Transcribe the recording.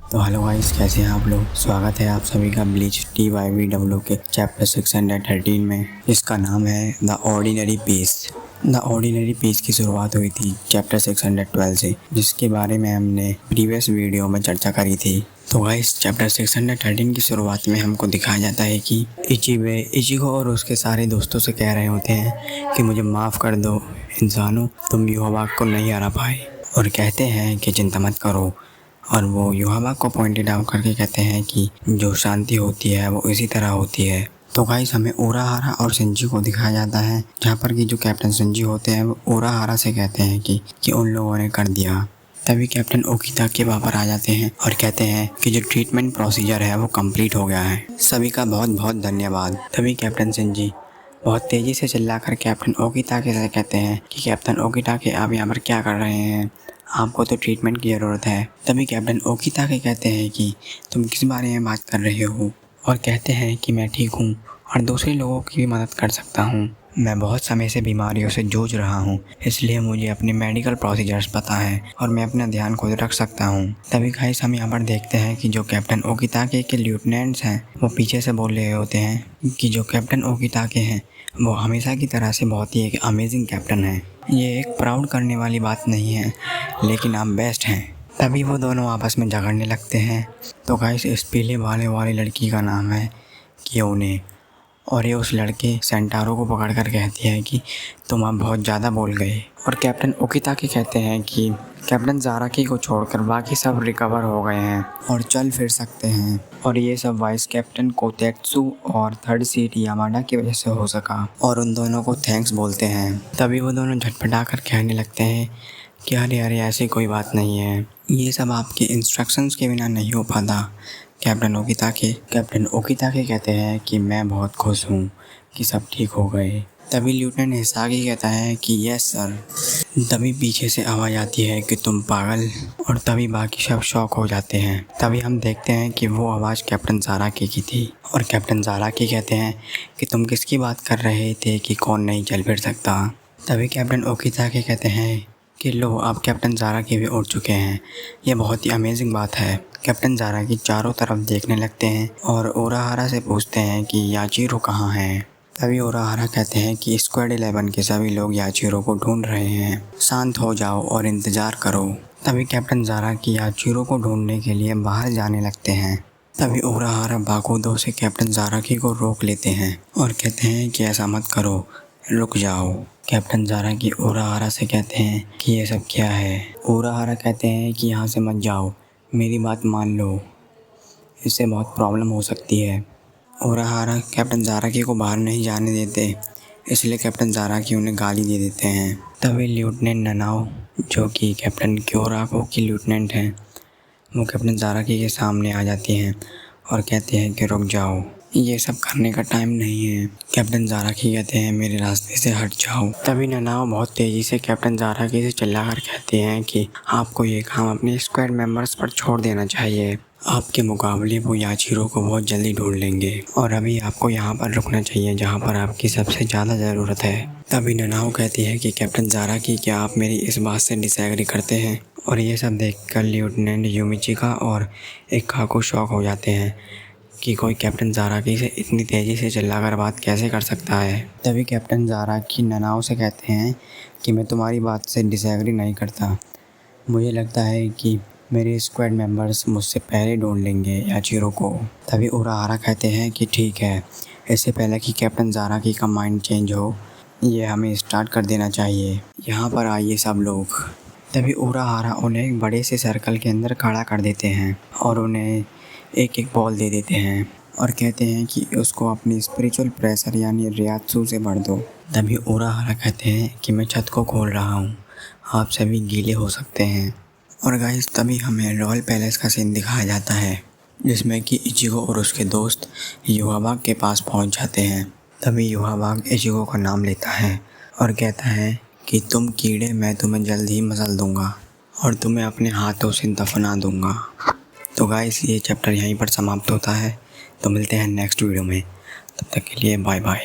तो hello guys, कैसे हैं आप लोग। स्वागत है आप सभी का ब्लीच TYVW के चैप्टर 613 में, जिसका नाम है the ordinary peace. The ordinary peace की शुरुआत हुई थी चैप्टर 612 से, जिसके बारे में हमने प्रीवियस वीडियो में चर्चा करी थी। तो गाइस, चैप्टर 613 की शुरुआत में हमको दिखाया जाता है कि इचिगो और उसके सारे दोस्तों से कह रहे होते हैं कि मुझे माफ़ कर दो इंसानों, तुम युवावाक को नहीं हरा पाए, और कहते हैं कि चिंता मत करो। और वो युवावाक को पॉइंटेड आउट करके कहते हैं कि जो शांति होती है वो इसी तरह होती है। तो गाइस, हमें ओराहारा और सेंजी को दिखाया जाता है, जहाँ पर कि जो कैप्टन सेंजी होते हैं वो ओराहारा से कहते हैं कि उन लोगों ने कर दिया। तभी कैप्टन ओकिता के वहाँ पर आ जाते हैं और कहते हैं कि जो ट्रीटमेंट प्रोसीजर है वो कंप्लीट हो गया है, सभी का बहुत बहुत धन्यवाद। तभी कैप्टन सेंजी बहुत तेज़ी से चिल्लाकर कैप्टन ओकिता के से कहते हैं कि कैप्टन ओकिता के आप यहाँ पर क्या कर रहे हैं, आपको तो ट्रीटमेंट की ज़रूरत है। तभी कैप्टन ओकिता के कहते हैं कि तुम किस बारे में बात कर रहे हो, और कहते हैं कि मैं ठीक हूँ और दूसरे लोगों की भी मदद कर सकता हूँ। मैं बहुत समय से बीमारियों से जूझ रहा हूँ, इसलिए मुझे अपने मेडिकल प्रोसीजर्स पता है और मैं अपना ध्यान खुद रख सकता हूँ। तभी गाइस, हम यहाँ पर देखते हैं कि जो कैप्टन ओकिताके के लेफ्टिनेंट्स हैं वो पीछे से बोल रहे होते हैं कि जो कैप्टन ओकिताके हैं वो हमेशा की तरह से बहुत ही एक अमेजिंग कैप्टन है। ये एक प्राउड करने वाली बात नहीं है, लेकिन आप बेस्ट हैं। तभी वो दोनों आपस में झगड़ने लगते हैं। तो गाइस, इस पीले बालों वाली लड़की का नाम है कियोने, और ये उस लड़के सेंटारो को पकड़कर कहती है कि तुम अब बहुत ज़्यादा बोल गए। और कैप्टन ओकिताके कहते हैं कि कैप्टन जाराकी को छोड़कर बाकी सब रिकवर हो गए हैं और चल फिर सकते हैं, और ये सब वाइस कैप्टन कोतेत्सु और थर्ड सीट यामाडा की वजह से हो सका, और उन दोनों को थैंक्स बोलते हैं। तभी वो दोनों झटपटा कर कहने लगते हैं कि अरे ऐसी कोई बात नहीं है, ये सब आपके इंस्ट्रक्शंस के बिना नहीं हो पाता। कैप्टन ओकिताके कहते हैं कि मैं बहुत खुश हूँ कि सब ठीक हो गए। तभी लेफ्टिनेंट हिसागी कहता है कि यस सर। तभी पीछे से आवाज़ आती है कि तुम पागल, और तभी बाकी सब शॉक हो जाते हैं। तभी हम देखते हैं कि वो आवाज़ कैप्टन जाराकी की थी, और कैप्टन जाराकी कहते हैं कि तुम किसकी बात कर रहे थे कि कौन नहीं चल फिर सकता। तभी कैप्टन ओकिताके कहते हैं कि लो, आप कैप्टन जाराकी भी उड़ चुके हैं, यह बहुत ही अमेजिंग बात है। कैप्टन जाराकी चारों तरफ देखने लगते हैं और ओराहारा से पूछते हैं कि याचिरो कहाँ है। तभी ओराहारा कहते हैं कि स्क्वाड 11 के सभी लोग याचिरो को ढूंढ रहे हैं, शांत हो जाओ और इंतज़ार करो। तभी कैप्टन जाराकी याचिरो को ढूंढने के लिए बाहर जाने लगते हैं। तभी ओराहारा बाकुदो से कैप्टन जाराकी को रोक लेते हैं और कहते हैं कि ऐसा मत करो, रुक जाओ। कैप्टन जाराकी ओराहारा से कहते हैं कि ये सब क्या है। ओराहारा कहते हैं कि यहाँ से मत जाओ, मेरी बात मान लो, इससे बहुत प्रॉब्लम हो सकती है। ओराहारा कैप्टन जाराकी को बाहर नहीं जाने देते, इसलिए कैप्टन जाराकी उन्हें गाली दे देते हैं। तभी लेफ्टिनेंट ननाओ, जो कि कैप्टन क्योराको की लेफ्टिनेंट हैं, वो कैप्टन जाराकी के सामने आ जाती हैं और कहते हैं कि रुक जाओ, ये सब करने का टाइम नहीं है। कैप्टन जाराकी कहते हैं मेरे रास्ते से हट जाओ। तभी ननाओ बहुत तेज़ी से कैप्टन जाराकी से चिल्लाकर कहते हैं कि आपको ये काम अपने स्क्वाड मेंबर्स पर छोड़ देना चाहिए, आपके मुकाबले वो याचिरो को बहुत जल्दी ढूंढ लेंगे, और अभी आपको यहाँ पर रुकना चाहिए जहाँ पर आपकी सबसे ज़्यादा ज़रूरत है। तभी ननाओ कहती है कि कैप्टन जाराकी, क्या आप मेरी इस बात से डिसएग्री करते हैं। और ये सब देखकर लेफ्टिनेंट युमिचिका और इक्काको शॉक हो जाते हैं कि कोई कैप्टन जाराकी से इतनी तेज़ी से चिल्लाकर बात कैसे कर सकता है। तभी कैप्टन जाराकी ननाओ से कहते हैं कि मैं तुम्हारी बात से डिसएग्री नहीं करता, मुझे लगता है कि मेरे स्क्वाड मेंबर्स मुझसे पहले ढूंढ लेंगे याचिरो को। तभी ओराहारा कहते हैं कि ठीक है, इससे पहले कि कैप्टन जाराकी का माइंड चेंज हो, ये हमें स्टार्ट कर देना चाहिए, यहाँ पर आइए सब लोग। तभी ओराहारा उन्हें एक बड़े से सर्कल के अंदर खड़ा कर देते हैं और उन्हें एक एक बॉल दे देते हैं और कहते हैं कि उसको अपनी स्पिरिचुअल प्रेशर यानी रियात्सु से भर दो। तभी ओराहारा कहते हैं कि मैं छत को खोल रहा हूँ, आप सभी गीले हो सकते हैं। और गाइस, तभी हमें रॉयल पैलेस का सीन दिखाया जाता है, जिसमें कि इचिगो और उसके दोस्त युवाबाग के पास पहुँच जाते हैं। तभी युवाबाग इचिगो का नाम लेता है और कहता है कि तुम कीड़े, मैं तुम्हें जल्द ही मसल दूंगा और तुम्हें अपने हाथों से दफना दूंगा। तो गाइस, ये चैप्टर यहीं पर समाप्त होता है। तो मिलते हैं नेक्स्ट वीडियो में, तब तक के लिए बाय बाय।